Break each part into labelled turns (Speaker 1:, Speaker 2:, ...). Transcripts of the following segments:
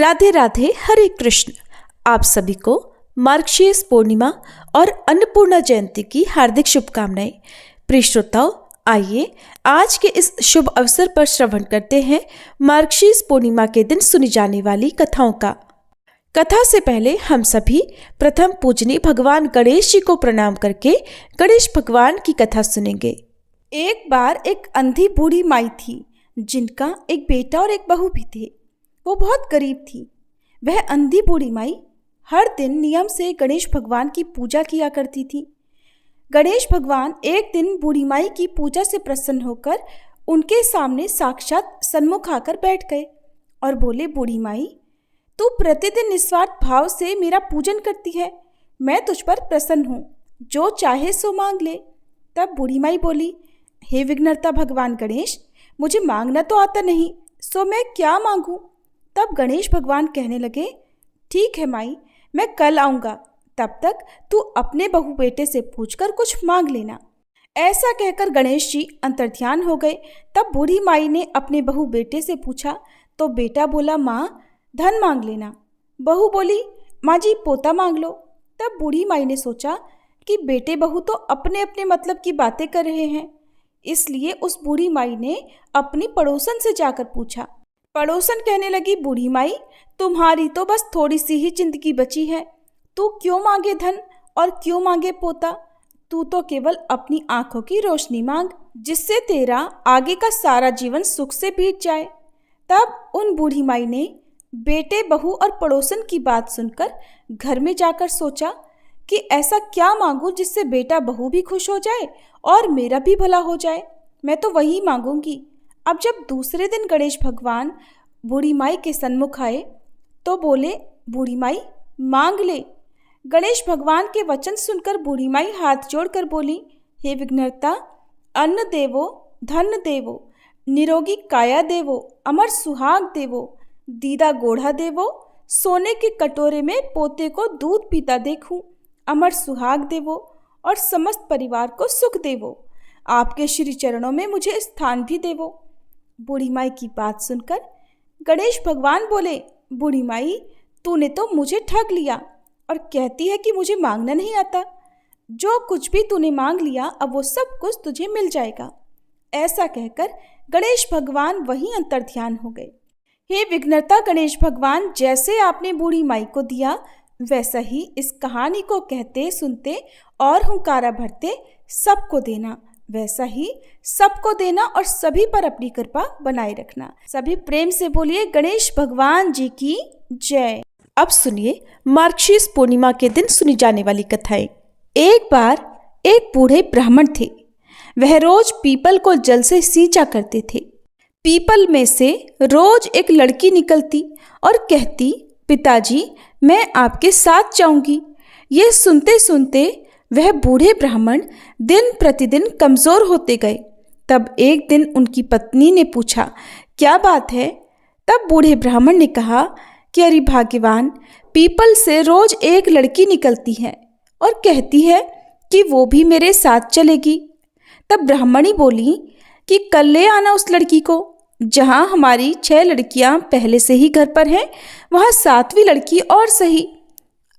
Speaker 1: राधे राधे, हरे कृष्ण। आप सभी को मार्गशीर्ष पूर्णिमा और अन्नपूर्णा जयंती की हार्दिक शुभकामनाएं। प्रिय श्रोताओं, आइए आज के इस शुभ अवसर पर श्रवण करते हैं मार्गशीर्ष पूर्णिमा के दिन सुनी जाने वाली कथाओं का। कथा से पहले हम सभी प्रथम पूजनीय भगवान गणेश जी को प्रणाम करके गणेश भगवान की कथा सुनेंगे।
Speaker 2: एक बार एक अंधी बूढ़ी माई थी जिनका एक बेटा और एक बहू भी थे। वो बहुत गरीब थी। वह अंधी बूढ़ी माई हर दिन नियम से गणेश भगवान की पूजा किया करती थी। गणेश भगवान एक दिन बूढ़ी माई की पूजा से प्रसन्न होकर उनके सामने साक्षात सन्मुख आकर बैठ गए और बोले, बूढ़ी माई, तू प्रतिदिन निस्वार्थ भाव से मेरा पूजन करती है, मैं तुझ पर प्रसन्न हूँ, जो चाहे सो मांग ले। तब बूढ़ी माई बोली, हे विघ्नहर्ता भगवान गणेश, मुझे मांगना तो आता नहीं, सो मैं क्या मांगूं? तब गणेश भगवान कहने लगे, ठीक है माई, मैं कल आऊँगा, तब तक तू अपने बहू बेटे से पूछकर कुछ मांग लेना। ऐसा कहकर गणेश जी अंतर्ध्यान हो गए। तब बूढ़ी माई ने अपने बहू बेटे से पूछा तो बेटा बोला, माँ धन मांग लेना। बहू बोली, माँ जी पोता मांग लो। तब बूढ़ी माई ने सोचा कि बेटे बहू तो अपने अपने मतलब की बातें कर रहे हैं, इसलिए उस बूढ़ी माई ने अपनी पड़ोसन से जाकर पूछा। पड़ोसन कहने लगी, बूढ़ी माई, तुम्हारी तो बस थोड़ी सी ही जिंदगी बची है, तू क्यों मांगे धन और क्यों मांगे पोता? तू तो केवल अपनी आंखों की रोशनी मांग, जिससे तेरा आगे का सारा जीवन सुख से बीत जाए। तब उन बूढ़ी माई ने बेटे बहू और पड़ोसन की बात सुनकर घर में जाकर सोचा कि ऐसा क्या मांगूं जिससे बेटा बहू भी खुश हो जाए और मेरा भी भला हो जाए। मैं तो वही मांगूंगी। अब जब दूसरे दिन गणेश भगवान बूढ़ी माई के सन्मुख आए तो बोले, बूढ़ी माई मांग ले। गणेश भगवान के वचन सुनकर बूढ़ी माई हाथ जोड़कर बोली, हे विघ्नहर्ता, अन्न देवो, धन देवो, निरोगी काया देवो, अमर सुहाग देवो, दीदा गोढ़ा देवो, सोने के कटोरे में पोते को दूध पीता देखूं, अमर सुहाग देवो और समस्त परिवार को सुख देवो, आपके श्री चरणों में मुझे स्थान भी देवो। बूढ़ी माई की बात सुनकर गणेश भगवान बोले, बूढ़ी माई, तूने तो मुझे ठग लिया और कहती है कि मुझे मांगना नहीं आता। जो कुछ भी तूने मांग लिया अब वो सब कुछ तुझे मिल जाएगा। ऐसा कहकर गणेश भगवान वहीं अंतर्ध्यान हो गए। हे विघ्नहर्ता गणेश भगवान, जैसे आपने बूढ़ी माई को दिया वैसा ही इस कहानी को कहते सुनते और हुंकारा भरते सबको देना, वैसा ही सबको देना और सभी पर अपनी कृपा बनाए रखना। सभी प्रेम से बोलिए, गणेश भगवान जी की जय।
Speaker 1: अब सुनिए मार्गशीर्ष पूर्णिमा के दिन सुनी जाने वाली कथाएं। एक बार एक बूढ़े ब्राह्मण थे। वह रोज पीपल को जल से सींचा करते थे। पीपल में से रोज एक लड़की निकलती और कहती, पिताजी मैं आपके साथ जाऊंगी। ये सुनते सुनते वह बूढ़े ब्राह्मण दिन प्रतिदिन कमजोर होते गए। तब एक दिन उनकी पत्नी ने पूछा, क्या बात है? तब बूढ़े ब्राह्मण ने कहा कि अरे भाग्यवान, पीपल से रोज एक लड़की निकलती है और कहती है कि वो भी मेरे साथ चलेगी। तब ब्राह्मणी बोली कि कल ले आना उस लड़की को। जहाँ हमारी 6 लड़कियाँ पहले से ही घर पर हैं, वहाँ 7वीं लड़की और सही।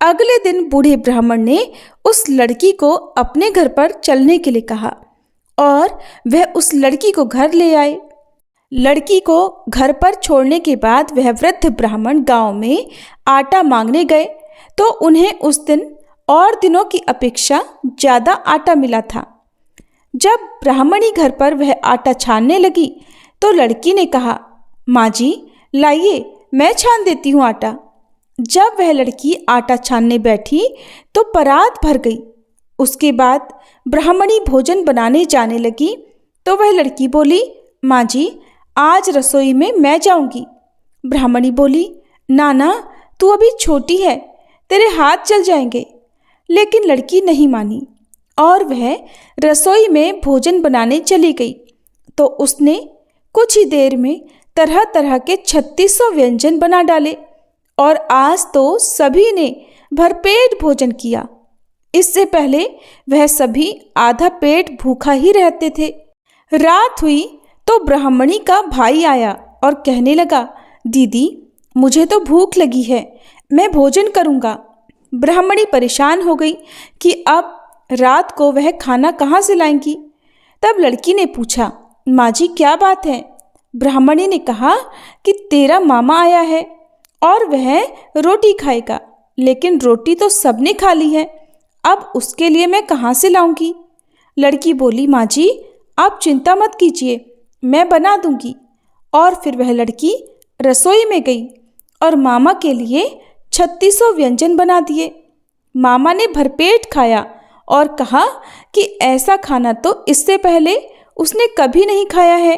Speaker 1: अगले दिन बूढ़े ब्राह्मण ने उस लड़की को अपने घर पर चलने के लिए कहा और वह उस लड़की को घर ले आए। लड़की को घर पर छोड़ने के बाद वह वृद्ध ब्राह्मण गांव में आटा मांगने गए तो उन्हें उस दिन और दिनों की अपेक्षा ज़्यादा आटा मिला था। जब ब्राह्मणी घर पर वह आटा छानने लगी तो लड़की ने कहा, माँ जी लाइए, मैं छान देती हूँ आटा। जब वह लड़की आटा छानने बैठी तो परात भर गई। उसके बाद ब्राह्मणी भोजन बनाने जाने लगी तो वह लड़की बोली, माँ जी आज रसोई में मैं जाऊंगी। ब्राह्मणी बोली, ना तू अभी छोटी है, तेरे हाथ जल जाएंगे। लेकिन लड़की नहीं मानी और वह रसोई में भोजन बनाने चली गई तो उसने कुछ ही देर में तरह तरह के 3600 व्यंजन बना डाले और आज तो सभी ने भरपेट भोजन किया। इससे पहले वह सभी आधा पेट भूखा ही रहते थे। रात हुई तो ब्राह्मणी का भाई आया और कहने लगा, दीदी मुझे तो भूख लगी है, मैं भोजन करूँगा। ब्राह्मणी परेशान हो गई कि अब रात को वह खाना कहाँ से लाएंगी। तब लड़की ने पूछा, माँ जी क्या बात है? ब्राह्मणी ने कहा कि तेरा मामा आया है और वह रोटी खाएगा, लेकिन रोटी तो सबने खा ली है, अब उसके लिए मैं कहाँ से लाऊंगी? लड़की बोली, माँ जी आप चिंता मत कीजिए, मैं बना दूंगी। और फिर वह लड़की रसोई में गई और मामा के लिए 3600 व्यंजन बना दिए। मामा ने भरपेट खाया और कहा कि ऐसा खाना तो इससे पहले उसने कभी नहीं खाया है।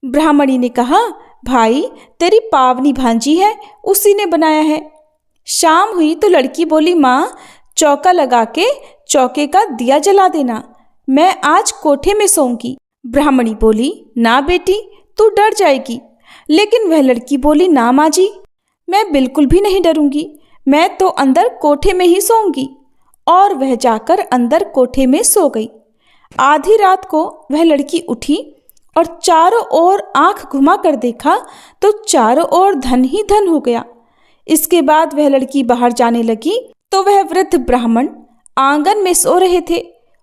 Speaker 1: ब्राह्मणी ने कहा, भाई तेरी पावनी भांजी है, उसी ने बनाया है। शाम हुई तो लड़की बोली, माँ चौका लगा के चौके का दिया जला देना, मैं आज कोठे में सोऊंगी। ब्राह्मणी बोली, ना बेटी तू डर जाएगी। लेकिन वह लड़की बोली, ना माँ जी मैं बिल्कुल भी नहीं डरूंगी, मैं तो अंदर कोठे में ही सोऊंगी। और वह जाकर अंदर कोठे में सो गई। आधी रात को वह लड़की उठी और चारों ओर आंख घुमा कर देखा तो चारों ओर धन ही धन हो गया। इसके बाद वह लड़की बाहर जाने लगी तो वह वृद्ध ब्राह्मण आंगन में सो रहे थे।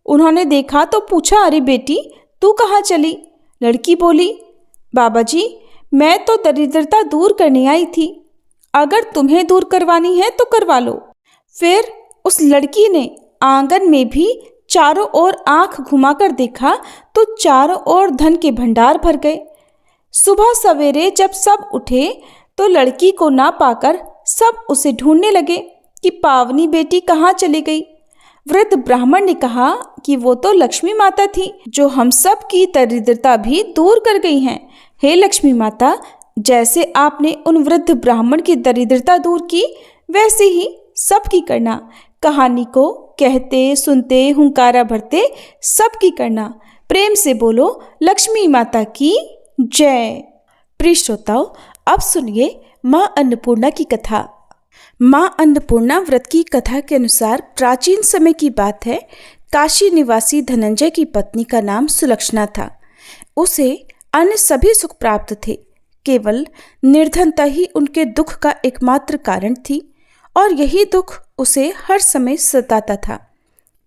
Speaker 1: उन्होंने देखा तो पूछा, अरे बेटी तू कहाँ चली? लड़की बोली, बाबा जी मैं तो दरिद्रता दूर करने आई थी, अगर तुम्हें दूर करवानी है तो करवा लो। फिर उस लड़की ने आंगन में भी चारों ओर आंख घुमाकर देखा तो चारों ओर धन के भंडार भर गए। सुबह सवेरे जब सब उठे तो लड़की को ना पाकर सब उसे ढूंढने लगे कि पावनी बेटी कहाँ चली गई। वृद्ध ब्राह्मण ने कहा कि वो तो लक्ष्मी माता थी, जो हम सब की दरिद्रता भी दूर कर गई हैं। हे लक्ष्मी माता, जैसे आपने उन वृद्ध ब्राह्मण की दरिद्रता दूर की, वैसे ही सबकी करना। कहानी को कहते सुनते हुंकारा भरते सबकी करना। प्रेम से बोलो लक्ष्मी माता की जय। प्रिय श्रोताओ, अब सुनिए माँ अन्नपूर्णा की कथा। माँ अन्नपूर्णा व्रत की कथा के अनुसार प्राचीन समय की बात है। काशी निवासी धनंजय की पत्नी का नाम सुलक्षणा था। उसे अन्य सभी सुख प्राप्त थे, केवल निर्धनता ही उनके दुख का एकमात्र कारण थी और यही दुख उसे हर समय सताता था।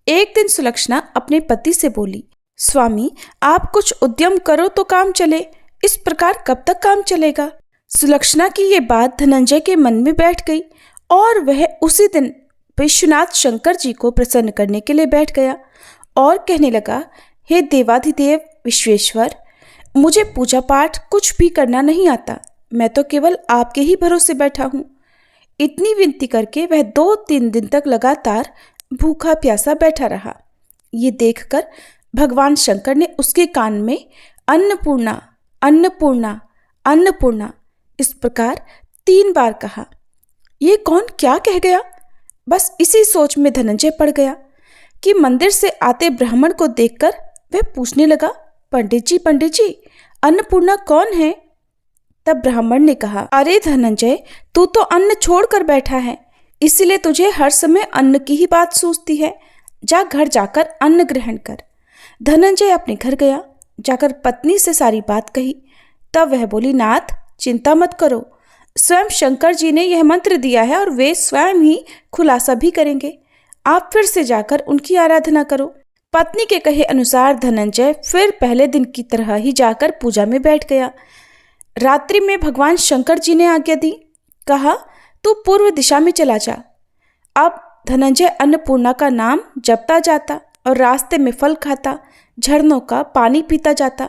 Speaker 1: एक दिन सुलक्षणा अपने पति से बोली, स्वामी आप कुछ उद्यम करो तो काम चले, इस प्रकार कब तक काम चलेगा? सुलक्षणा की ये बात धनंजय के मन में बैठ गई और वह उसी दिन विश्वनाथ शंकर जी को प्रसन्न करने के लिए बैठ गया और कहने लगा, हे देवाधिदेव विश्वेश्वर, मुझे पूजा पाठ कुछ भी करना नहीं आता, मैं तो केवल आपके ही भरोसे बैठा हूँ। इतनी विनती करके वह 2-3 दिन तक लगातार भूखा प्यासा बैठा रहा। ये देखकर भगवान शंकर ने उसके कान में अन्नपूर्णा अन्नपूर्णा अन्नपूर्णा इस प्रकार 3 बार कहा। ये कौन क्या कह गया? बस इसी सोच में धनंजय पड़ गया कि मंदिर से आते ब्राह्मण को देखकर वह पूछने लगा, पंडित जी अन्नपूर्णा कौन है? तब ब्राह्मण ने कहा, अरे धनंजय तू तो अन्न छोड़कर बैठा है, इसलिए तुझे हर समय अन्न की ही बात सूझती है। जा घर जाकर अन्न ग्रहण कर। धनंजय अपने घर गया, जाकर पत्नी से सारी बात कही। तब वह बोली, नाथ चिंता मत करो, स्वयं शंकर जी ने यह मंत्र दिया है और वे स्वयं ही खुलासा भी करेंगे। आप फिर से जाकर उनकी आराधना करो। पत्नी के कहे अनुसार धनंजय फिर पहले दिन की तरह ही जाकर पूजा में बैठ गया। रात्रि में भगवान शंकर जी ने आज्ञा दी, कहा तू पूर्व दिशा में चला जा। अब धनंजय अन्नपूर्णा का नाम जपता जाता और रास्ते में फल खाता, झरनों का पानी पीता जाता।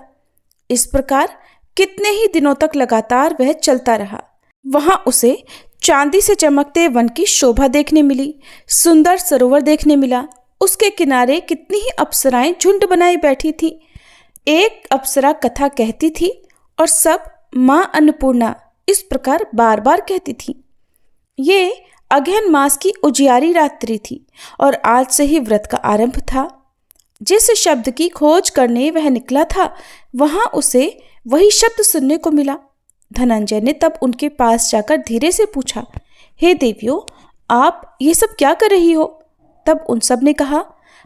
Speaker 1: इस प्रकार कितने ही दिनों तक लगातार वह चलता रहा। वहां उसे चांदी से चमकते वन की शोभा देखने मिली, सुंदर सरोवर देखने मिला। उसके किनारे कितनी ही अप्सराएं झुंड बनाई बैठी थी। एक अप्सरा कथा कहती थी और सब माँ अन्नपूर्णा इस प्रकार बार बार कहती थी। ये अगहन मास की उजियारी रात्रि थी और आज से ही व्रत का आरंभ था। जिस शब्द की खोज करने वह निकला था, वहां उसे वही शब्द सुनने को मिला। धनंजय ने तब उनके पास जाकर धीरे से पूछा, हे देवियों, आप ये सब क्या कर रही हो? तब उन सब ने कहा,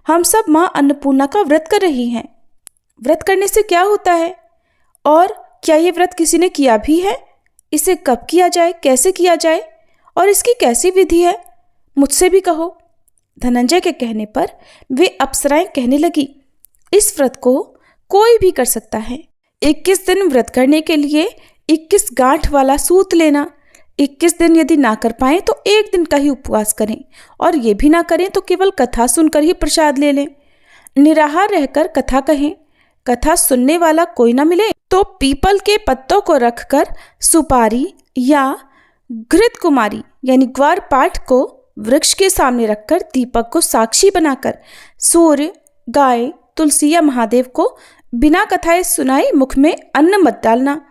Speaker 1: हम सब माँ अन्नपूर्णा का व्रत कर रही हैं। व्रत करने से क्या होता है और क्या ये व्रत किसी ने किया भी है? इसे कब किया जाए, कैसे किया जाए और इसकी कैसी विधि है, मुझसे भी कहो। धनंजय के कहने पर वे अप्सराएं कहने लगी, इस व्रत को कोई भी कर सकता है। 21 दिन व्रत करने के लिए 21 गांठ वाला सूत लेना। 21 दिन यदि ना कर पाएं तो 1 दिन का ही उपवास करें, और ये भी ना करें तो केवल कथा सुनकर ही प्रसाद ले लें। निराहार रहकर कथा कहें। कथा सुनने वाला कोई ना मिले तो पीपल के पत्तों को रखकर सुपारी या घृत कुमारी यानी ग्वार पाठ को वृक्ष के सामने रखकर दीपक को साक्षी बनाकर सूर्य, गाय, तुलसी या महादेव को बिना कथाएं सुनाए मुख में अन्न मत डालना।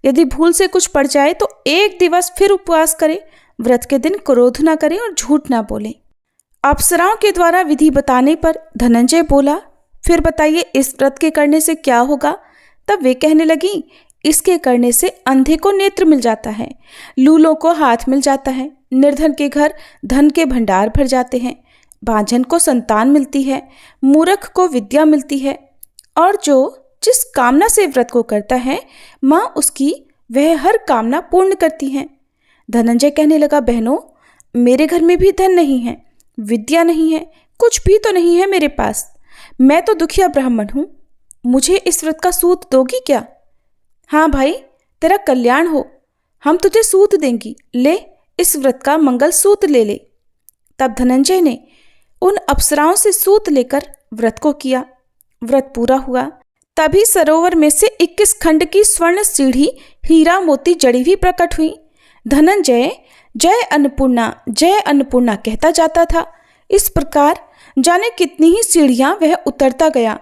Speaker 1: यदि भूल से कुछ पड़ जाए तो 1 दिवस फिर उपवास करें। व्रत के दिन क्रोध ना करें और झूठ ना बोलें। अप्सराओं के द्वारा विधि बताने पर धनंजय बोला, फिर बताइए इस व्रत के करने से क्या होगा। तब वे कहने लगी, इसके करने से अंधे को नेत्र मिल जाता है, लूलों को हाथ मिल जाता है, निर्धन के घर धन के भंडार भर जाते हैं, बांझन को संतान मिलती है, मूर्ख को विद्या मिलती है, और जो जिस कामना से व्रत को करता है माँ उसकी वह हर कामना पूर्ण करती हैं। धनंजय कहने लगा, बहनों, मेरे घर में भी धन नहीं है, विद्या नहीं है, कुछ भी तो नहीं है मेरे पास। मैं तो दुखिया ब्राह्मण हूँ, मुझे इस व्रत का सूत दोगी क्या? हाँ भाई, तेरा कल्याण हो, हम तुझे सूत देंगी, ले इस व्रत का मंगल सूत ले ले। तब धनंजय ने उन अप्सराओं से सूत लेकर व्रत को किया। व्रत पूरा हुआ। तभी सरोवर में से 21 खंड की स्वर्ण सीढ़ी हीरा मोती जड़ी हुई प्रकट हुई। धनंजय जय अन्नपूर्णा कहता जाता था। इस प्रकार जाने कितनी ही सीढ़ियां वह उतरता गया।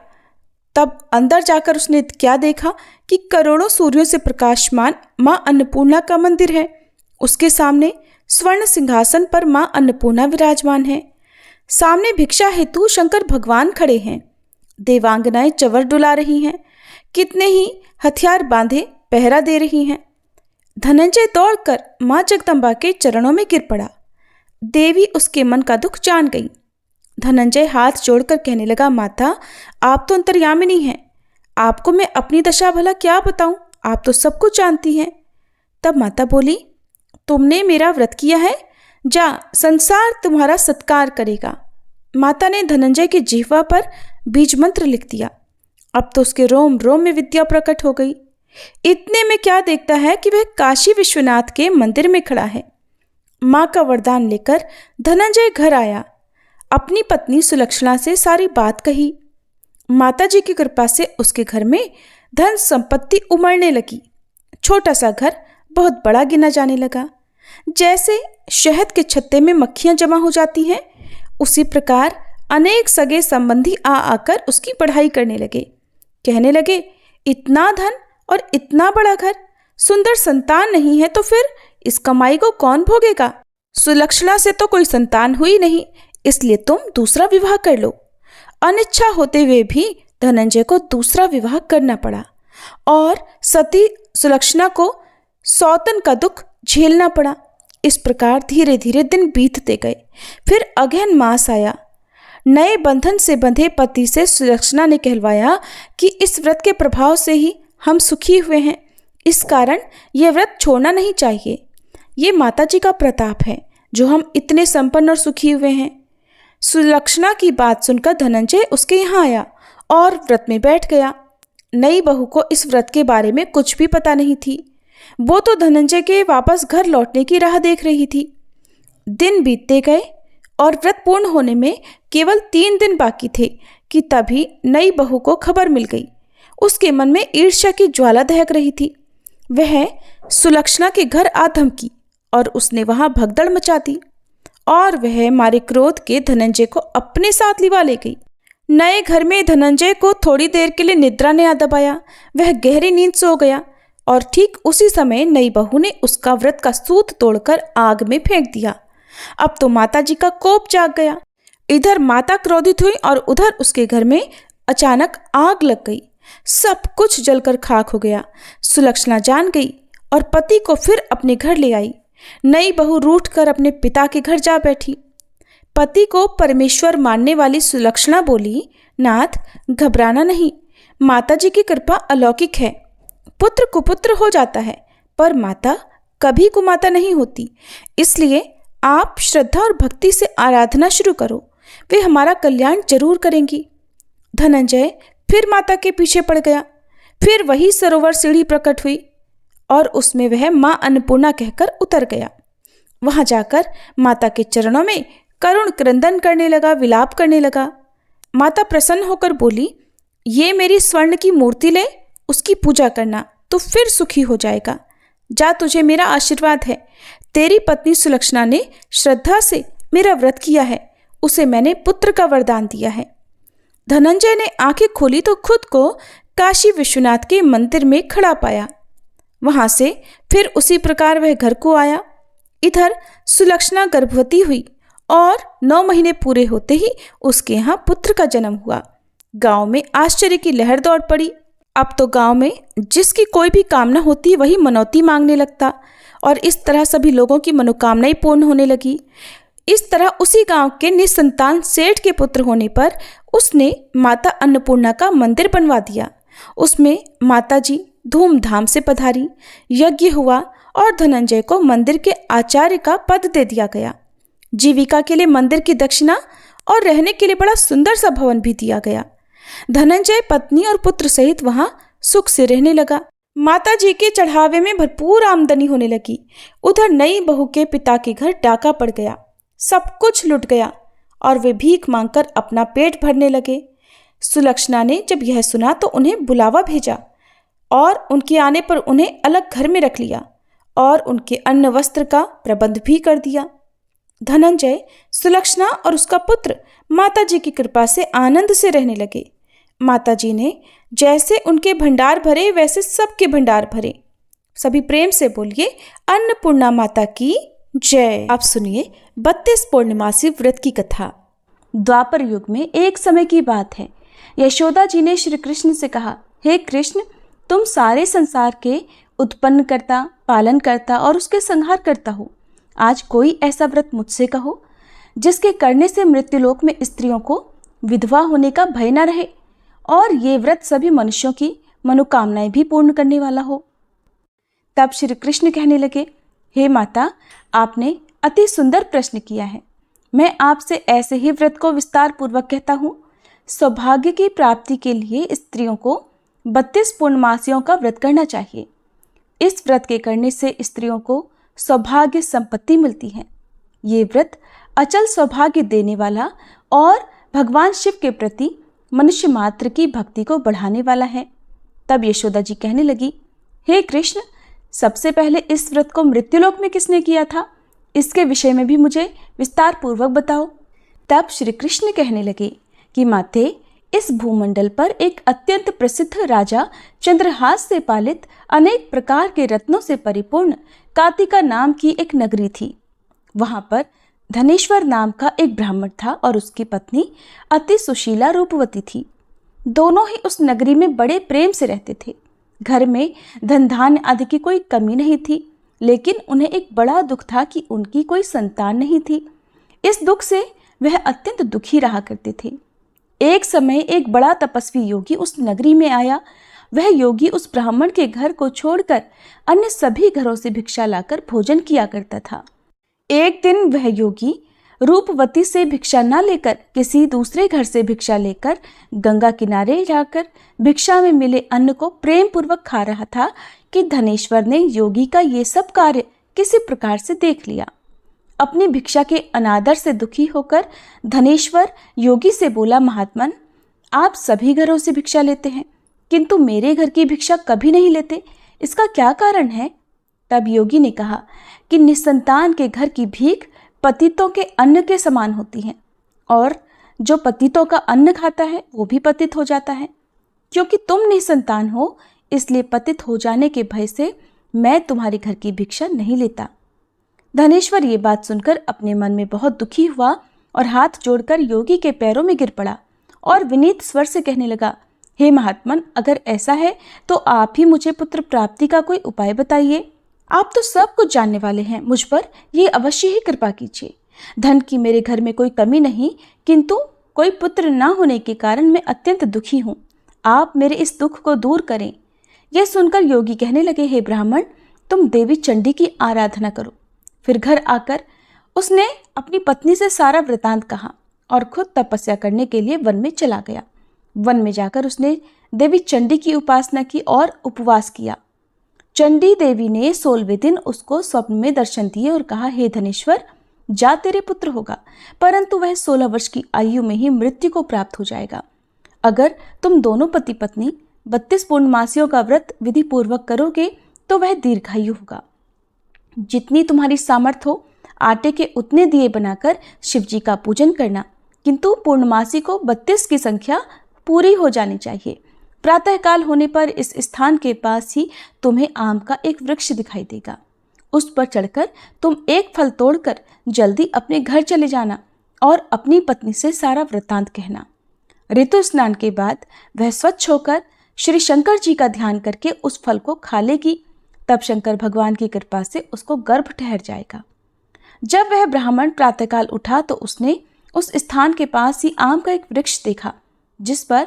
Speaker 1: तब अंदर जाकर उसने क्या देखा कि करोड़ों सूर्यों से प्रकाशमान माँ अन्नपूर्णा का मंदिर है। उसके सामने स्वर्ण सिंहासन पर माँ अन्नपूर्णा विराजमान है। सामने भिक्षा हेतु शंकर भगवान खड़े हैं। देवांगनाएं चवर डुला रही हैं। कितने ही हथियार बांधे पहरा दे रही हैं। धनंजय दौड़कर माँ जगदम्बा के चरणों में गिर पड़ा। देवी उसके मन का दुख जान गई। धनंजय हाथ जोड़कर कहने लगा, माता, आप तो अंतर्यामिनी हैं, आपको मैं अपनी दशा भला क्या बताऊं, आप तो सब कुछ जानती हैं। तब माता बोली, तुमने मेरा व्रत किया है, जा संसार तुम्हारा सत्कार करेगा। माता ने धनंजय की जिह्वा पर बीज मंत्र लिख दिया। अब तो उसके रोम रोम में विद्या प्रकट हो गई। इतने में क्या देखता है कि वह काशी विश्वनाथ के मंदिर में खड़ा है। माँ का वरदान लेकर धनंजय घर आया। अपनी पत्नी सुलक्षणा से सारी बात कही। माता जी की कृपा से उसके घर में धन संपत्ति उमड़ने लगी। छोटा सा घर बहुत बड़ा गिना जाने लगा। जैसे शहद के छत्ते में मक्खियां जमा हो जाती हैं, उसी प्रकार अनेक सगे संबंधी आकर उसकी पढ़ाई करने लगे। कहने लगे, इतना धन और इतना बड़ा घर, सुंदर संतान नहीं है तो फिर इस कमाई को कौन भोगेगा? सुलक्षणा से तो कोई संतान हुई नहीं, इसलिए तुम दूसरा विवाह कर लो। अनिच्छा होते हुए भी धनंजय को दूसरा विवाह करना पड़ा और सती सुलक्षणा को सौतन का दुख झेलना पड़ा। इस प्रकार धीरे धीरे दिन बीतते गए। फिर अगहन मास आया। नए बंधन से बंधे पति से सुलक्षणा ने कहलवाया कि इस व्रत के प्रभाव से ही हम सुखी हुए हैं, इस कारण यह व्रत छोड़ना नहीं चाहिए। ये माता जी का प्रताप है जो हम इतने संपन्न और सुखी हुए हैं। सुलक्षणा की बात सुनकर धनंजय उसके यहाँ आया और व्रत में बैठ गया। नई बहू को इस व्रत के बारे में कुछ भी पता नहीं थी। वो तो धनंजय के वापस घर लौटने की राह देख रही थी। दिन बीतते गए और व्रत पूर्ण होने में केवल 3 दिन बाकी थे कि तभी नई बहू को खबर मिल गई। उसके मन में ईर्ष्या की ज्वाला दहक रही थी। वह सुलक्षणा के घर आ धमकी और उसने वहां भगदड़ मचा दी और वह मारे क्रोध के धनंजय को अपने साथ लिवा ले गई। नए घर में धनंजय को थोड़ी देर के लिए निद्रा ने आ दबाया। वह गहरी नींद सो गया और ठीक उसी समय नई बहू ने उसका व्रत का सूत तोड़कर आग में फेंक दिया। अब तो माता जी का कोप जाग गया। इधर माता क्रोधित हुई और उधर उसके घर में अचानक आग लग गई। सब कुछ जलकर खाक हो गया। सुलक्षणा जान गई और पति को फिर अपने घर ले आई। नई बहू रूठ कर अपने पिता के घर जा बैठी। पति को परमेश्वर मानने वाली सुलक्षणा बोली, नाथ, घबराना नहीं, माता जी की कृपा अलौकिक है। पुत्र कुपुत्र हो जाता है पर माता कभी कुमाता नहीं होती। इसलिए आप श्रद्धा और भक्ति से आराधना शुरू करो, वे हमारा कल्याण जरूर करेंगी। धनंजय फिर माता के पीछे पड़ गया। फिर वही सरोवर सीढ़ी प्रकट हुई और उसमें वह माँ अन्नपूर्णा कहकर उतर गया। वहां जाकर माता के चरणों में करुण क्रंदन करने लगा, विलाप करने लगा। माता प्रसन्न होकर बोली, ये मेरी स्वर्ण की मूर्ति ले, उसकी पूजा करना तो फिर सुखी हो जाएगा। जा, तुझे मेरा आशीर्वाद है। तेरी पत्नी सुलक्षणा ने श्रद्धा से मेरा व्रत किया है, उसे मैंने पुत्र का वरदान दिया है। धनंजय ने आंखें खोली तो खुद को काशी विश्वनाथ के मंदिर में खड़ा पाया। वहां से फिर उसी प्रकार वह घर को आया। इधर सुलक्षणा गर्भवती हुई और 9 महीने पूरे होते ही उसके यहाँ पुत्र का जन्म हुआ। गांव में आश्चर्य की लहर दौड़ पड़ी। अब तो गांव में जिसकी कोई भी कामना होती वही मनौती मांगने लगता और इस तरह सभी लोगों की मनोकामनाएं पूर्ण होने लगी। इस तरह उसी गांव के निसंतान सेठ के पुत्र होने पर उसने माता अन्नपूर्णा का मंदिर बनवा दिया। उसमें माता जी धूमधाम से पधारी, यज्ञ हुआ और धनंजय को मंदिर के आचार्य का पद दे दिया गया। जीविका के लिए मंदिर की दक्षिणा और रहने के लिए बड़ा सुंदर सा भवन भी दिया गया। धनंजय पत्नी और पुत्र सहित वहां सुख से रहने लगा। माता जी के चढ़ावे में भरपूर आमदनी होने लगी। उधर नई बहू के पिता के घर डाका पड़ गया, सब कुछ लुट गया और वे भीख मांगकर अपना पेट भरने लगे। सुलक्षणा ने जब यह सुना तो उन्हें बुलावा भेजा और उनके आने पर उन्हें अलग घर में रख लिया और उनके अन्न वस्त्र का प्रबंध भी कर दिया। धनंजय, सुलक्षणा और उसका पुत्र माता जी की कृपा से आनंद से रहने लगे। माता जी ने जैसे उनके भंडार भरे वैसे सबके भंडार भरे। सभी प्रेम से बोलिए, अन्नपूर्णा माता की जय। आप सुनिए 32 पूर्णमासी व्रत की कथा। द्वापर युग में एक समय की बात है। यशोदा जी ने श्री कृष्ण से कहा, हे कृष्ण, तुम सारे संसार के उत्पन्न करता, पालन करता और उसके संहार करता हो। आज कोई ऐसा व्रत मुझसे कहो जिसके करने से मृत्युलोक में स्त्रियों को विधवा होने का भय न रहे और ये व्रत सभी मनुष्यों की मनोकामनाएं भी पूर्ण करने वाला हो। तब श्री कृष्ण कहने लगे, हे माता, आपने अति सुंदर प्रश्न किया है। मैं आपसे ऐसे ही व्रत को विस्तार पूर्वक कहता हूँ। सौभाग्य की प्राप्ति के लिए स्त्रियों को 32 पूर्णमासियों का व्रत करना चाहिए। इस व्रत के करने से स्त्रियों को सौभाग्य संपत्ति मिलती है। ये व्रत अचल सौभाग्य देने वाला और भगवान शिव के प्रति मनुष्य मात्र की भक्ति को बढ़ाने वाला है। तब यशोदा जी कहने लगी, हे कृष्ण, सबसे पहले इस व्रत को मृत्युलोक में किसने किया था, इसके विषय में भी मुझे विस्तार पूर्वक बताओ। तब श्री कृष्ण कहने लगे कि माते, इस भूमंडल पर एक अत्यंत प्रसिद्ध राजा चंद्रहास से पालित अनेक प्रकार के रत्नों से परिपूर्ण कातिका नाम की एक नगरी थी। वहां पर धनेश्वर नाम का एक ब्राह्मण था और उसकी पत्नी अति सुशीला रूपवती थी। दोनों ही उस नगरी में बड़े प्रेम से रहते थे। घर में धन धान्य आदि की कोई कमी नहीं थी, लेकिन उन्हें एक बड़ा दुख था कि उनकी कोई संतान नहीं थी। इस दुख से वह अत्यंत दुखी रहा करते थे। एक समय एक बड़ा तपस्वी योगी उस नगरी में आया। वह योगी उस ब्राह्मण के घर को छोड़कर अन्य सभी घरों से भिक्षा लाकर भोजन किया करता था। एक दिन वह योगी रूपवती से भिक्षा न लेकर किसी दूसरे घर से भिक्षा लेकर गंगा किनारे जाकर भिक्षा में मिले अन्न को प्रेम पूर्वक खा रहा था कि धनेश्वर ने योगी का ये सब कार्य किसी प्रकार से देख लिया। अपनी भिक्षा के अनादर से दुखी होकर धनेश्वर योगी से बोला, महात्मन, आप सभी घरों से भिक्षा लेते हैं किंतु मेरे घर की भिक्षा कभी नहीं लेते, इसका क्या कारण है? तब योगी ने कहा कि निसंतान के घर की भीख पतितों के अन्न के समान होती है और जो पतितों का अन्न खाता है वो भी पतित हो जाता है। क्योंकि तुम निसंतान हो, इसलिए पतित हो जाने के भय से मैं तुम्हारे घर की भिक्षा नहीं लेता। धनेश्वर ये बात सुनकर अपने मन में बहुत दुखी हुआ और हाथ जोड़कर योगी के पैरों में गिर पड़ा और विनीत स्वर से कहने लगा, हे महात्मन, अगर ऐसा है तो आप ही मुझे पुत्र प्राप्ति का कोई उपाय बताइए। आप तो सब कुछ जानने वाले हैं, मुझ पर ये अवश्य ही कृपा कीजिए। धन की मेरे घर में कोई कमी नहीं, किंतु कोई पुत्र न होने के कारण मैं अत्यंत दुखी हूँ। आप मेरे इस दुख को दूर करें। यह सुनकर योगी कहने लगे, हे ब्राह्मण, तुम देवी चंडी की आराधना करो। फिर घर आकर उसने अपनी पत्नी से सारा वृतांत कहा और खुद तपस्या करने के लिए वन में चला गया। वन में जाकर उसने देवी चंडी की उपासना की और उपवास किया। चंडी देवी ने 16वें दिन उसको स्वप्न में दर्शन दिए और कहा, हे धनेश्वर, जा तेरे पुत्र होगा, परंतु वह 16 वर्ष की आयु में ही मृत्यु को प्राप्त हो जाएगा। अगर तुम दोनों पति पत्नी 32 पूर्णमासियों का व्रत विधि पूर्वक करोगे तो वह दीर्घायु होगा। जितनी तुम्हारी सामर्थ्य हो आटे के उतने दिए बनाकर शिवजी का पूजन करना, किंतु पूर्णमासी को 32 की संख्या पूरी हो जानी चाहिए। प्रातःकाल होने पर इस स्थान के पास ही तुम्हें आम का एक वृक्ष दिखाई देगा। उस पर चढ़कर तुम एक फल तोड़कर जल्दी अपने घर चले जाना और अपनी पत्नी से सारा वृत्तांत कहना। ऋतु स्नान के बाद वह स्वच्छ होकर श्री शंकर जी का ध्यान करके उस फल को खा लेगी। तब शंकर भगवान की कृपा से उसको गर्भ ठहर जाएगा। जब वह ब्राह्मण प्रातःकाल उठा तो उसने उस स्थान के पास ही आम का एक वृक्ष देखा, जिस पर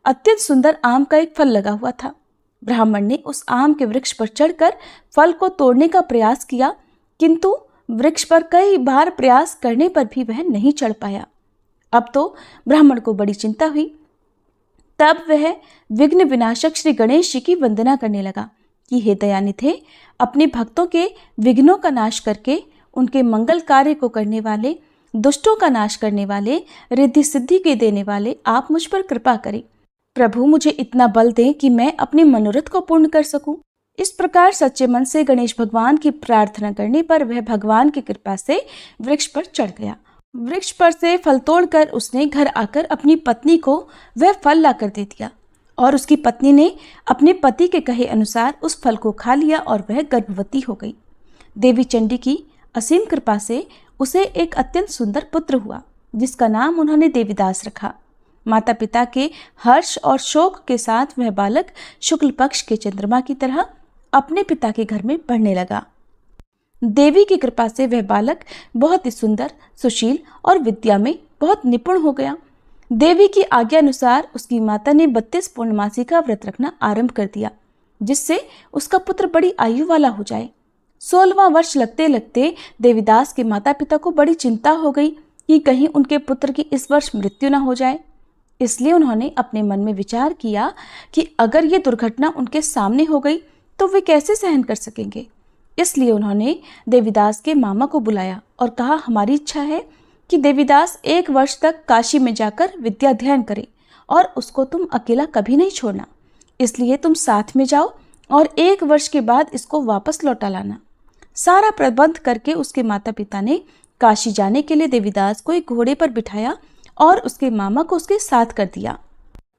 Speaker 1: अत्यंत सुंदर आम का एक फल लगा हुआ था। ब्राह्मण ने उस आम के वृक्ष पर चढ़कर फल को तोड़ने का प्रयास किया, किंतु वृक्ष पर कई बार प्रयास करने पर भी वह नहीं चढ़ पाया। अब तो ब्राह्मण को बड़ी चिंता हुई। तब वह विघ्न विनाशक श्री गणेश जी की वंदना करने लगा कि हे दयानिधे, अपने भक्तों के विघ्नों का नाश करके उनके मंगल कार्य को करने वाले, दुष्टों का नाश करने वाले, रिद्धि सिद्धि के देने वाले आप मुझ पर कृपा करें। प्रभु, मुझे इतना बल दें कि मैं अपने मनोरथ को पूर्ण कर सकूं। इस प्रकार सच्चे मन से गणेश भगवान की प्रार्थना करने पर वह भगवान की कृपा से वृक्ष पर चढ़ गया। वृक्ष पर से फल तोड़कर उसने घर आकर अपनी पत्नी को वह फल लाकर दे दिया और उसकी पत्नी ने अपने पति के कहे अनुसार उस फल को खा लिया और वह गर्भवती हो गई। देवी चंडी की असीम कृपा से उसे एक अत्यंत सुंदर पुत्र हुआ, जिसका नाम उन्होंने देवीदास रखा। माता पिता के हर्ष और शोक के साथ वह बालक शुक्ल पक्ष के चंद्रमा की तरह अपने पिता के घर में बढ़ने लगा। देवी की कृपा से वह बालक बहुत ही सुंदर, सुशील और विद्या में बहुत निपुण हो गया। देवी की आज्ञा अनुसार उसकी माता ने 32 पूर्णमासी का व्रत रखना आरंभ कर दिया, जिससे उसका पुत्र बड़ी आयु वाला हो जाए। 16वां वर्ष लगते लगते देवीदास के माता पिता को बड़ी चिंता हो गई कि कहीं उनके पुत्र की इस वर्ष मृत्यु न हो जाए। इसलिए उन्होंने अपने मन में विचार किया कि अगर ये दुर्घटना उनके सामने हो गई तो वे कैसे सहन कर सकेंगे। इसलिए उन्होंने देवीदास के मामा को बुलाया और कहा, हमारी इच्छा है कि देवीदास 1 वर्ष तक काशी में जाकर विद्या अध्ययन करे और उसको तुम अकेला कभी नहीं छोड़ना। इसलिए तुम साथ में जाओ और 1 वर्ष के बाद इसको वापस लौटा लाना। सारा प्रबंध करके उसके माता पिता ने काशी जाने के लिए देवीदास को एक घोड़े पर बिठाया और उसके मामा को उसके साथ कर दिया।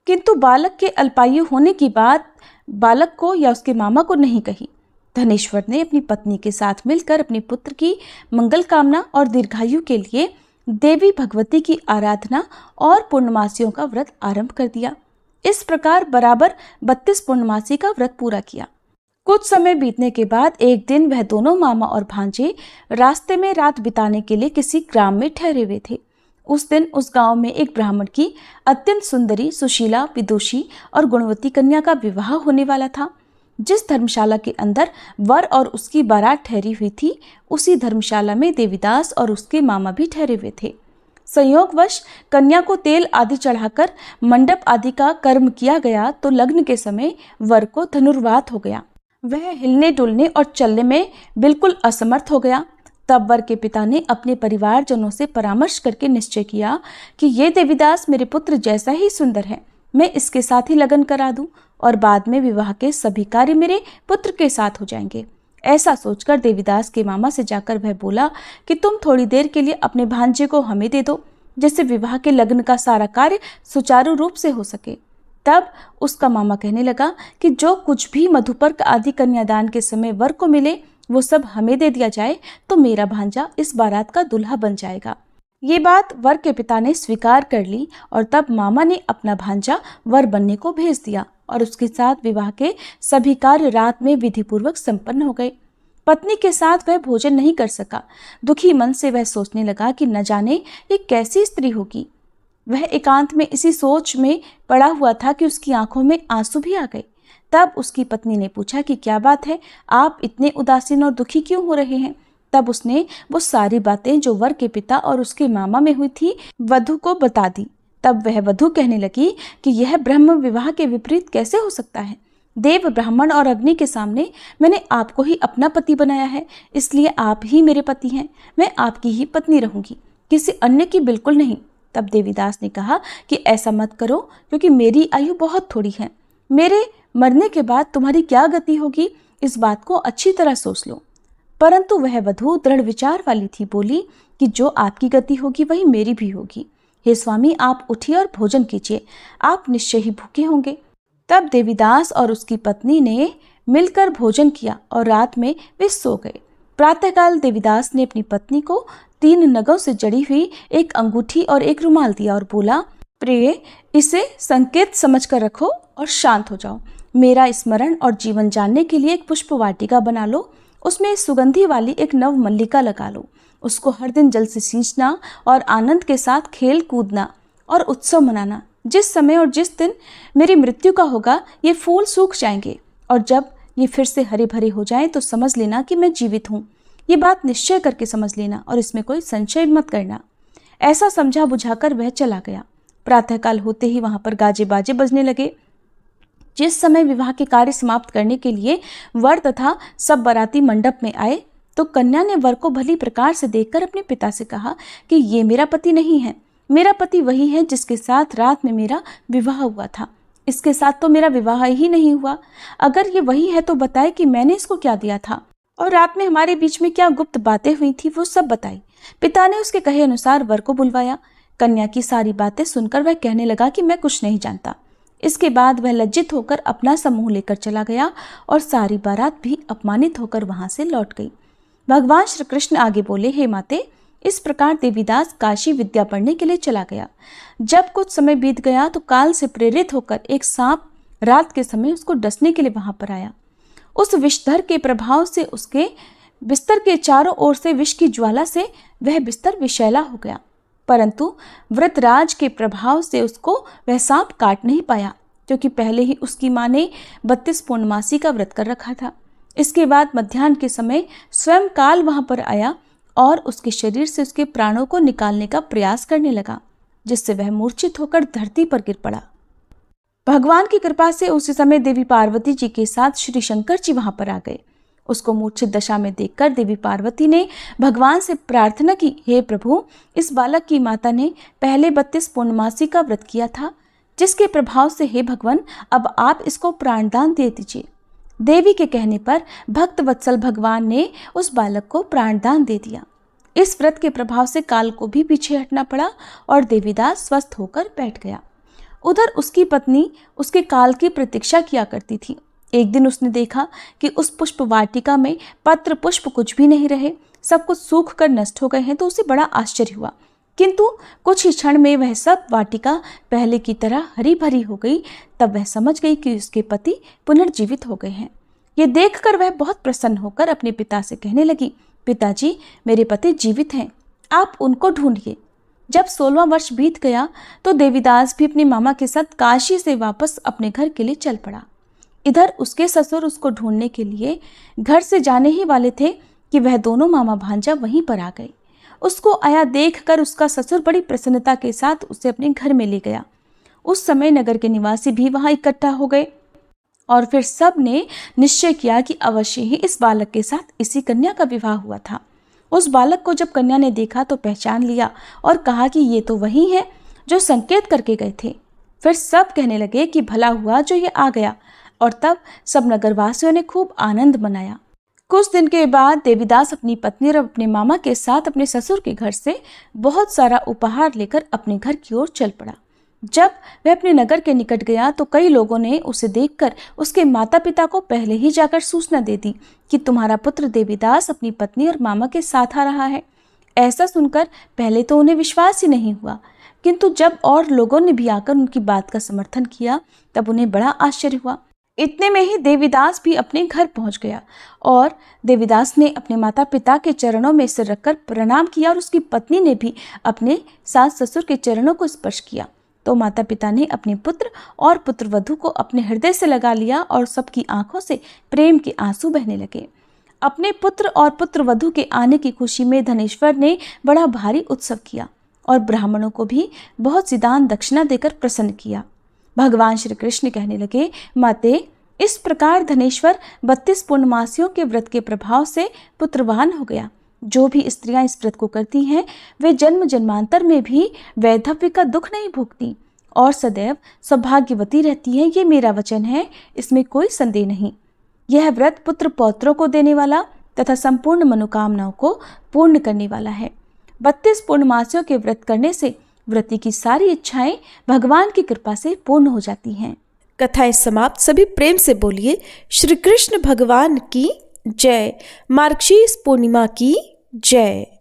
Speaker 1: किंतु बालक के अल्पायु होने की बात बालक को या उसके मामा को नहीं कही। धनेश्वर ने अपनी पत्नी के साथ मिलकर अपने पुत्र की मंगल कामना और दीर्घायु के लिए देवी भगवती की आराधना और पूर्णमासियों का व्रत आरंभ कर दिया। इस प्रकार बराबर 32 पूर्णमासी का व्रत पूरा किया। कुछ समय बीतने के बाद एक दिन वह दोनों मामा और भांजे रास्ते में रात बिताने के लिए किसी ग्राम में ठहरे हुए थे। उस दिन उस गांव में एक ब्राह्मण की अत्यंत सुंदरी, सुशीला, विदुषी और गुणवती कन्या का विवाह होने वाला था। जिस धर्मशाला के अंदर वर और उसकी बारात ठहरी हुई थी, उसी धर्मशाला में देवीदास और उसके मामा भी ठहरे हुए थे। संयोगवश कन्या को तेल आदि चढ़ाकर मंडप आदि का कर्म किया गया तो लग्न के समय वर को धनुर्वात हो गया। वह हिलने डुलने और चलने में बिल्कुल असमर्थ हो गया। तब वर के पिता ने अपने परिवारजनों से परामर्श करके निश्चय किया कि ये देवीदास मेरे पुत्र जैसा ही सुंदर है, मैं इसके साथ ही लगन करा दूं और बाद में विवाह के सभी कार्य मेरे पुत्र के साथ हो जाएंगे। ऐसा सोचकर देवीदास के मामा से जाकर वह बोला कि तुम थोड़ी देर के लिए अपने भांजे को हमें दे दो, जिससे विवाह के लग्न का सारा कार्य सुचारू रूप से हो सके। तब उसका मामा कहने लगा कि जो कुछ भी मधुपर्क आदि कन्यादान के समय वर को मिले वो सब हमें दे दिया जाए तो मेरा भांजा इस बारात का दूल्हा बन जाएगा। ये बात वर के पिता ने स्वीकार कर ली और तब मामा ने अपना भांजा वर बनने को भेज दिया और उसके साथ विवाह के सभी कार्य रात में विधिपूर्वक संपन्न हो गए। पत्नी के साथ वह भोजन नहीं कर सका। दुखी मन से वह सोचने लगा कि न जाने ये कैसी स्त्री होगी। वह एकांत में इसी सोच में पड़ा हुआ था कि उसकी आंखों में आंसू भी आ गए। तब उसकी पत्नी ने पूछा कि क्या बात है, आप इतने उदासीन और दुखी क्यों हो रहे हैं। तब उसने वो सारी बातें जो वर के पिता और उसके मामा में हुई थी वधु को बता दी। तब वह वधु कहने लगी कि यह ब्रह्म विवाह के विपरीत कैसे हो सकता है। देव, ब्राह्मण और अग्नि के सामने मैंने आपको ही अपना पति बनाया है, इसलिए आप ही मेरे पति हैं। मैं आपकी ही पत्नी रहूंगी, किसी अन्य की बिल्कुल नहीं। तब देवीदास ने कहा कि ऐसा मत करो, क्योंकि मेरी आयु बहुत थोड़ी है। मेरे मरने के बाद तुम्हारी क्या गति होगी, इस बात को अच्छी तरह सोच लो। परंतु वह वधु दृढ़ विचार वाली थी, बोली कि जो आपकी गति होगी वही मेरी भी होगी। हे स्वामी, आप उठिए और भोजन कीजिए, आप निश्चय ही भूखे होंगे। तब देवीदास और उसकी पत्नी ने मिलकर भोजन किया और रात में वे सो गए। प्रातःकाल देवीदास ने अपनी पत्नी को 3 नगों से जड़ी हुई एक अंगूठी और एक रुमाल दिया और बोला, प्रिय, इसे संकेत समझकर रखो और शांत हो जाओ। मेरा स्मरण और जीवन जानने के लिए एक पुष्प वाटिका बना लो, उसमें सुगंधी वाली एक नव मल्लिका लगा लो। उसको हर दिन जल से सींचना और आनंद के साथ खेल कूदना और उत्सव मनाना। जिस समय और जिस दिन मेरी मृत्यु का होगा, ये फूल सूख जाएंगे और जब ये फिर से हरे भरे हो जाएं तो समझ लेना कि मैं जीवित हूँ। ये बात निश्चय करके समझ लेना और इसमें कोई संशय मत करना। ऐसा समझा बुझाकर वह चला गया। प्रातःकाल होते ही वहां पर गाजे बाजे बजने लगे। जिस समय विवाह के कार्य समाप्त करने के लिए वर तथा सब बाराती मंडप में आए तो कन्या ने वर को भली प्रकार से देखकर अपने पिता से कहा कि ये मेरा पति नहीं है। मेरा पति वही है जिसके साथ रात में मेरा विवाह हुआ था। इसके साथ तो मेरा विवाह ही नहीं हुआ। अगर ये वही है तो बताए कि मैंने इसको क्या दिया था और रात में हमारे बीच में क्या गुप्त बातें हुई थी, वो सब बताई। पिता ने उसके कहे अनुसार वर को बुलवाया। कन्या की सारी बातें सुनकर वह कहने लगा कि मैं कुछ नहीं जानता। इसके बाद वह लज्जित होकर अपना समूह लेकर चला गया और सारी बारात भी अपमानित होकर वहां से लौट गई। भगवान श्री कृष्ण आगे बोले, हे माते, इस प्रकार देवीदास काशी विद्या पढ़ने के लिए चला गया। जब कुछ समय बीत गया तो काल से प्रेरित होकर एक सांप रात के समय उसको डसने के लिए वहां पर आया। उस विषधर के प्रभाव से उसके बिस्तर के चारों ओर से विष की ज्वाला से वह बिस्तर विषैला हो गया, परंतु व्रतराज के प्रभाव से उसको वह सांप काट नहीं पाया, क्योंकि पहले ही उसकी मां ने 32 पूर्णमासी का व्रत कर रखा था। इसके बाद मध्याह्न के समय स्वयं काल वहां पर आया और उसके शरीर से उसके प्राणों को निकालने का प्रयास करने लगा, जिससे वह मूर्छित होकर धरती पर गिर पड़ा। भगवान की कृपा से उसी समय देवी पार्वती जी के साथ श्री शंकर जी वहां पर आ गए। उसको मूर्छित दशा में देखकर देवी पार्वती ने भगवान से प्रार्थना की, हे प्रभु, इस बालक की माता ने पहले 32 पूर्णमासी का व्रत किया था, जिसके प्रभाव से हे भगवान अब आप इसको प्राणदान दे दीजिए। देवी के कहने पर भक्त वत्सल भगवान ने उस बालक को प्राणदान दे दिया। इस व्रत के प्रभाव से काल को भी पीछे हटना पड़ा और देवीदास स्वस्थ होकर बैठ गया। उधर उसकी पत्नी उसके काल की प्रतीक्षा किया करती थी। एक दिन उसने देखा कि उस पुष्प वाटिका में पत्र पुष्प कुछ भी नहीं रहे, सब कुछ सूख कर नष्ट हो गए हैं, तो उसे बड़ा आश्चर्य हुआ। किंतु कुछ ही क्षण में वह सब वाटिका पहले की तरह हरी भरी हो गई। तब वह समझ गई कि उसके पति पुनर्जीवित हो गए हैं। ये देखकर वह बहुत प्रसन्न होकर अपने पिता से कहने लगी, पिताजी, मेरे पति जीवित हैं, आप उनको ढूंढिए। जब 16वां वर्ष बीत गया तो देवीदास भी अपने मामा के साथ काशी से वापस अपने घर के लिए चल पड़ा। इधर उसके ससुर उसको ढूंढने के लिए घर से जाने ही वाले थे कि वह दोनों मामा भांजा वहीं पर आ गए। उसको आया देखकर उसका ससुर बड़ी प्रसन्नता के साथ उसे अपने घर में ले गया। उस समय नगर के निवासी भी वहां इकट्ठा हो गए और फिर सब ने निश्चय किया कि अवश्य ही इस बालक के साथ इसी कन्या का विवाह हुआ था। उस बालक को जब कन्या ने देखा तो पहचान लिया और कहा कि ये तो वही है जो संकेत करके गए थे। फिर सब कहने लगे कि भला हुआ जो ये आ गया, और तब सब नगरवासियों ने खूब आनंद मनाया। कुछ दिन के बाद देवीदास अपनी पत्नी और अपने मामा के साथ अपने ससुर के घर से बहुत सारा उपहार लेकर अपने घर की ओर चल पड़ा। जब वह अपने नगर के निकट गया तो कई लोगों ने उसे देखकर उसके माता पिता को पहले ही जाकर सूचना दे दी कि तुम्हारा पुत्र देवीदास अपनी पत्नी और मामा के साथ आ रहा है। ऐसा सुनकर पहले तो उन्हें विश्वास ही नहीं हुआ, किंतु जब और लोगों ने भी आकर उनकी बात का समर्थन किया तब उन्हें बड़ा आश्चर्य हुआ। इतने में ही देवीदास भी अपने घर पहुंच गया और देवीदास ने अपने माता पिता के चरणों में सिर रखकर प्रणाम किया और उसकी पत्नी ने भी अपने सास ससुर के चरणों को स्पर्श किया। तो माता पिता ने अपने पुत्र और पुत्रवधू को अपने हृदय से लगा लिया और सबकी आंखों से प्रेम के आंसू बहने लगे। अपने पुत्र और पुत्रवधू के आने की खुशी में धनेश्वर ने बड़ा भारी उत्सव किया और ब्राह्मणों को भी बहुत सी दान दक्षिणा देकर प्रसन्न किया। भगवान श्री कृष्ण कहने लगे, माते, इस प्रकार धनेश्वर 32 पूर्णमासियों के व्रत के प्रभाव से पुत्रवान हो गया। जो भी स्त्रियां इस व्रत को करती हैं वे जन्म जन्मांतर में भी वैधव्य का दुख नहीं भोगती और सदैव सौभाग्यवती रहती है। ये मेरा वचन है, इसमें कोई संदेह नहीं। यह व्रत पुत्र पौत्रों को देने वाला तथा संपूर्ण मनोकामनाओं को पूर्ण करने वाला है। 32 पूर्णमासियों के व्रत करने से व्रती की सारी इच्छाएं भगवान की कृपा से पूर्ण हो जाती हैं।
Speaker 2: कथाएं समाप्त। सभी प्रेम से बोलिए श्री कृष्ण भगवान की जय। मार्गशीर्ष पूर्णिमा की जय।